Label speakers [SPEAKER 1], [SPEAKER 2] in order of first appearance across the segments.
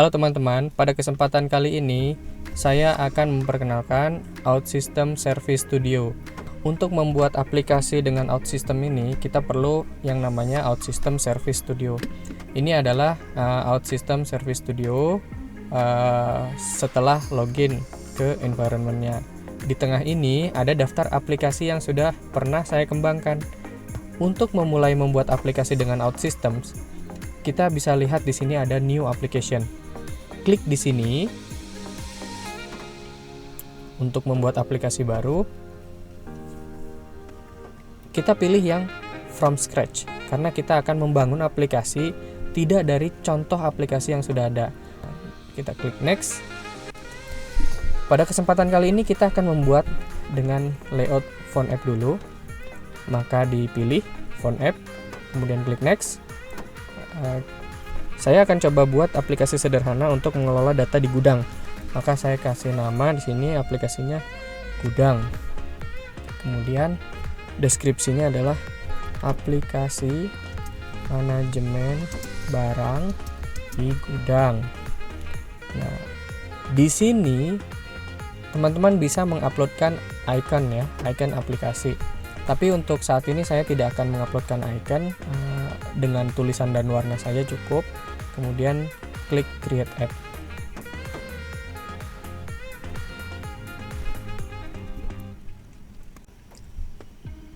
[SPEAKER 1] Halo teman-teman, pada kesempatan kali ini saya akan memperkenalkan OutSystem Service Studio. Untuk membuat aplikasi dengan OutSystem ini, kita perlu yang namanya OutSystem Service Studio. Ini adalah OutSystem Service Studio setelah login ke environment-nya. Di tengah ini ada daftar aplikasi yang sudah pernah saya kembangkan. Untuk memulai membuat aplikasi dengan OutSystems, kita bisa lihat di sini ada New Application. Klik di sini untuk membuat aplikasi baru. Kita pilih yang from scratch karena kita akan membangun aplikasi tidak dari contoh aplikasi yang sudah ada. Kita klik next. Pada kesempatan kali ini kita akan membuat dengan layout font app dulu. Maka dipilih font app, kemudian klik next. Saya akan coba buat aplikasi sederhana untuk mengelola data di gudang. Maka saya kasih nama di sini aplikasinya gudang. Kemudian deskripsinya adalah aplikasi manajemen barang di gudang. Nah, di sini teman-teman bisa menguploadkan icon ya, icon aplikasi. Tapi untuk saat ini saya tidak akan menguploadkan icon, dengan tulisan dan warna saja cukup. Kemudian klik create app.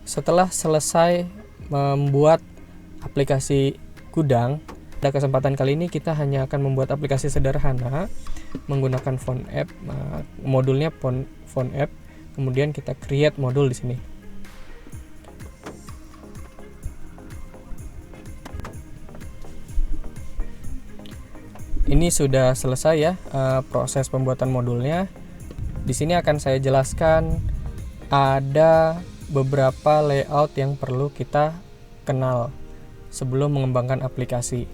[SPEAKER 1] Setelah selesai membuat aplikasi gudang, pada kesempatan kali ini kita hanya akan membuat aplikasi sederhana menggunakan font app, modulnya font app. Kemudian kita create modul di sini. Ini sudah selesai ya proses pembuatan modulnya. Di sini akan saya jelaskan ada beberapa layout yang perlu kita kenal sebelum mengembangkan aplikasi.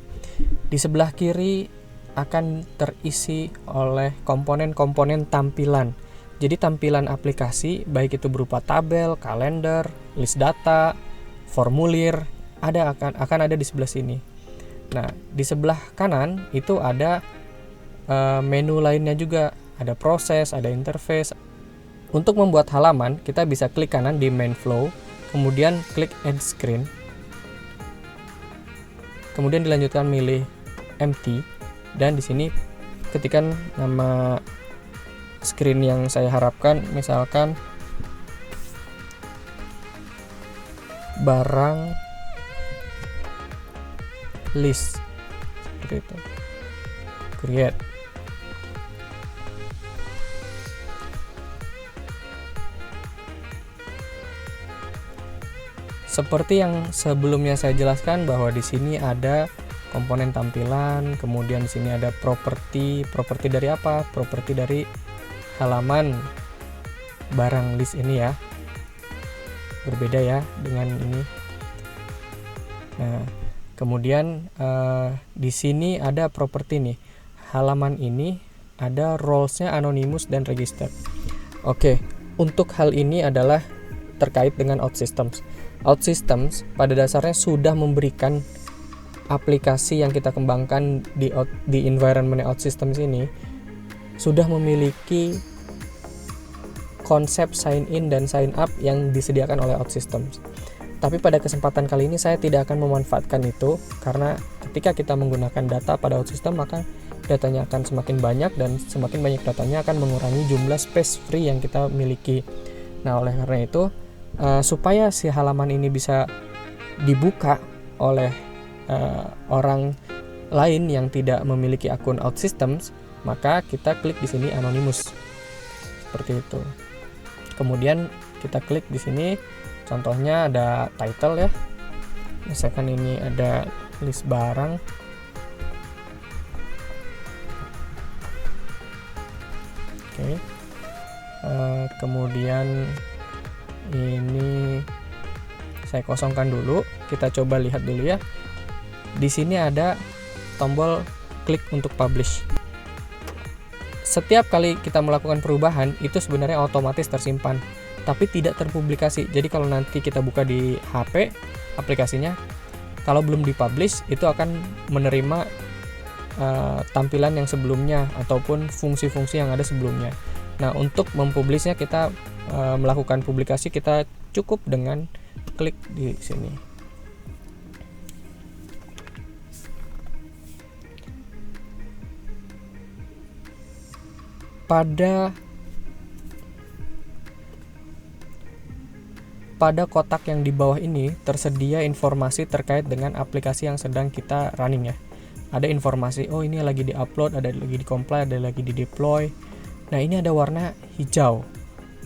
[SPEAKER 1] Di sebelah kiri akan terisi oleh komponen-komponen tampilan. Jadi tampilan aplikasi baik itu berupa tabel, kalender, list data, formulir, akan ada di sebelah sini. Nah, di sebelah kanan itu ada menu lainnya juga, ada proses, ada interface. Untuk membuat halaman, kita bisa klik kanan di main flow, kemudian klik add screen. Kemudian dilanjutkan milih empty dan di sini ketikkan nama screen yang saya harapkan, misalkan barang list, seperti itu. Create. Seperti yang sebelumnya saya jelaskan bahwa di sini ada komponen tampilan, kemudian di sini ada properti. Properti dari apa? Properti dari halaman barang list ini ya. Berbeda ya dengan ini. Nah, kemudian di sini ada properti nih. Halaman ini ada roles-nya anonymous dan register. Oke, untuk hal ini adalah terkait dengan OutSystems. OutSystems pada dasarnya sudah memberikan aplikasi yang kita kembangkan di environment OutSystems ini sudah memiliki konsep sign in dan sign up yang disediakan oleh OutSystems. Tapi pada kesempatan kali ini saya tidak akan memanfaatkan itu karena ketika kita menggunakan data pada OutSystem maka datanya akan semakin banyak dan semakin banyak datanya akan mengurangi jumlah space free yang kita miliki. Nah, oleh karena itu supaya si halaman ini bisa dibuka oleh orang lain yang tidak memiliki akun OutSystems, maka kita klik di sini anonymous. Seperti itu. Kemudian kita klik di sini. Contohnya ada title ya, misalkan ini ada list barang. Oke. Kemudian ini saya kosongkan dulu. Kita coba lihat dulu ya. Di sini ada tombol klik untuk publish. Setiap kali kita melakukan perubahan itu sebenarnya otomatis tersimpan, tapi tidak terpublikasi. Jadi kalau nanti kita buka di HP aplikasinya, kalau belum dipublish itu akan menerima tampilan yang sebelumnya ataupun fungsi-fungsi yang ada sebelumnya. Nah, untuk mempublishnya kita melakukan publikasi, kita cukup dengan klik di sini. Pada kotak yang di bawah ini tersedia informasi terkait dengan aplikasi yang sedang kita running ya. Ada informasi, oh ini lagi di-upload, ada lagi di-compile, ada lagi di-deploy. Nah, ini ada warna hijau.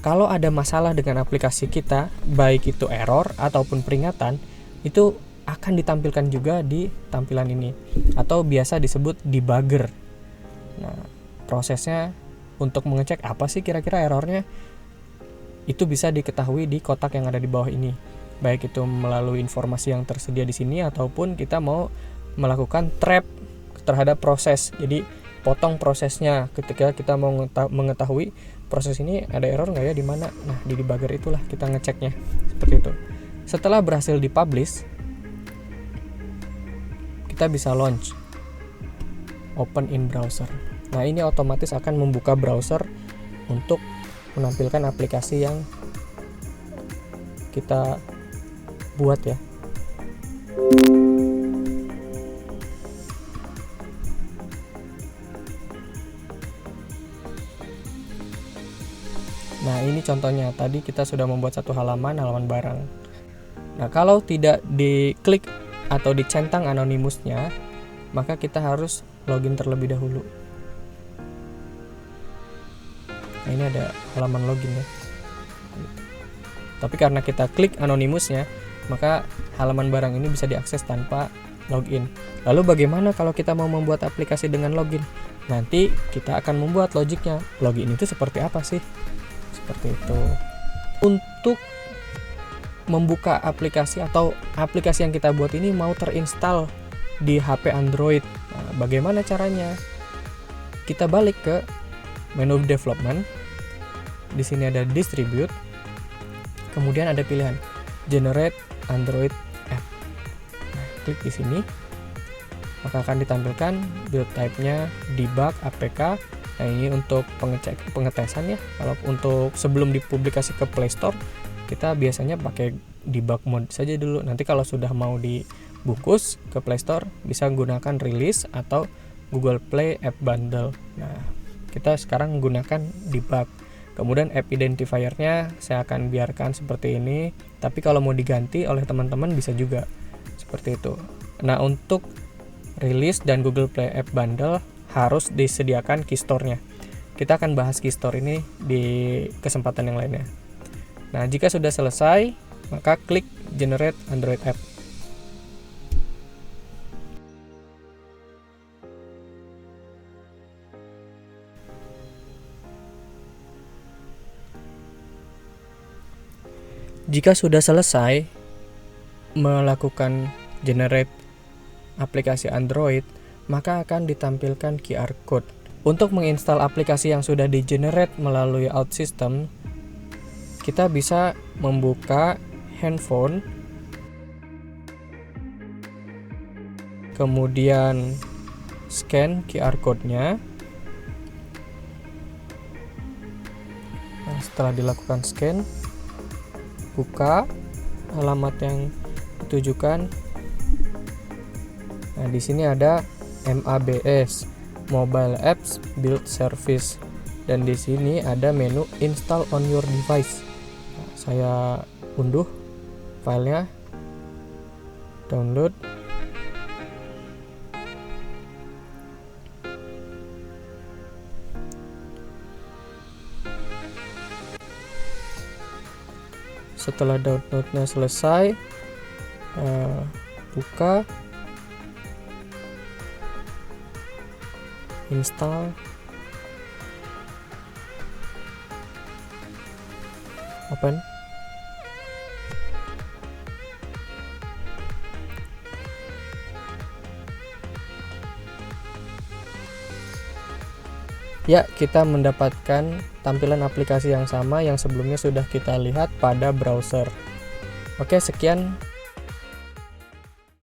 [SPEAKER 1] Kalau ada masalah dengan aplikasi kita, baik itu error ataupun peringatan, itu akan ditampilkan juga di tampilan ini, atau biasa disebut debugger. Nah, prosesnya untuk mengecek apa sih kira-kira errornya, itu bisa diketahui di kotak yang ada di bawah ini. Baik itu melalui informasi yang tersedia di sini, ataupun kita mau melakukan trap terhadap proses. Jadi potong prosesnya ketika kita mau mengetahui proses ini ada error nggak ya di mana. Nah, di debugger itulah kita ngeceknya seperti itu. Setelah berhasil dipublish, kita bisa launch, open in browser. Nah, ini otomatis akan membuka browser untuk menampilkan aplikasi yang kita buat ya. Nah, ini contohnya. Tadi kita sudah membuat satu halaman barang. Nah, kalau tidak diklik atau dicentang anonimusnya, maka kita harus login terlebih dahulu. Nah, ini ada halaman login ya. Tapi karena kita klik anonimusnya, maka halaman barang ini bisa diakses tanpa login. Lalu bagaimana kalau kita mau membuat aplikasi dengan login? Nanti kita akan membuat logiknya. Login itu seperti apa sih? Seperti itu. Untuk membuka aplikasi atau aplikasi yang kita buat ini mau terinstall di HP Android. Nah, bagaimana caranya? Kita balik ke menu development. Di sini ada distribute. Kemudian ada pilihan generate Android app. Nah, klik di sini. Maka akan ditampilkan build type-nya debug APK. Nah, ini untuk pengetesan ya. Kalau untuk sebelum dipublikasi ke Play Store, kita biasanya pakai debug mode saja dulu. Nanti kalau sudah mau dibungkus ke Play Store, bisa gunakan release atau Google Play App Bundle. Nah, kita sekarang menggunakan debug. Kemudian app identifier-nya saya akan biarkan seperti ini, tapi kalau mau diganti oleh teman-teman bisa juga seperti itu. Nah, untuk release dan Google Play App Bundle harus disediakan keystore-nya. Kita akan bahas keystore ini di kesempatan yang lainnya. Nah, jika sudah selesai, maka klik generate Android app. Jika sudah selesai melakukan generate aplikasi Android, maka akan ditampilkan QR code. Untuk menginstal aplikasi yang sudah di-generate melalui OutSystem, kita bisa membuka handphone, kemudian scan QR code-nya. Nah, setelah dilakukan scan, buka alamat yang ditujukan. Nah, di sini ada MABS, Mobile Apps Build Service, dan di sini ada menu Install on your device. Nah, saya unduh filenya, download. Setelah downloadnya selesai, buka, install, open. Ya, kita mendapatkan tampilan aplikasi yang sama yang sebelumnya sudah kita lihat pada browser. Oke, sekian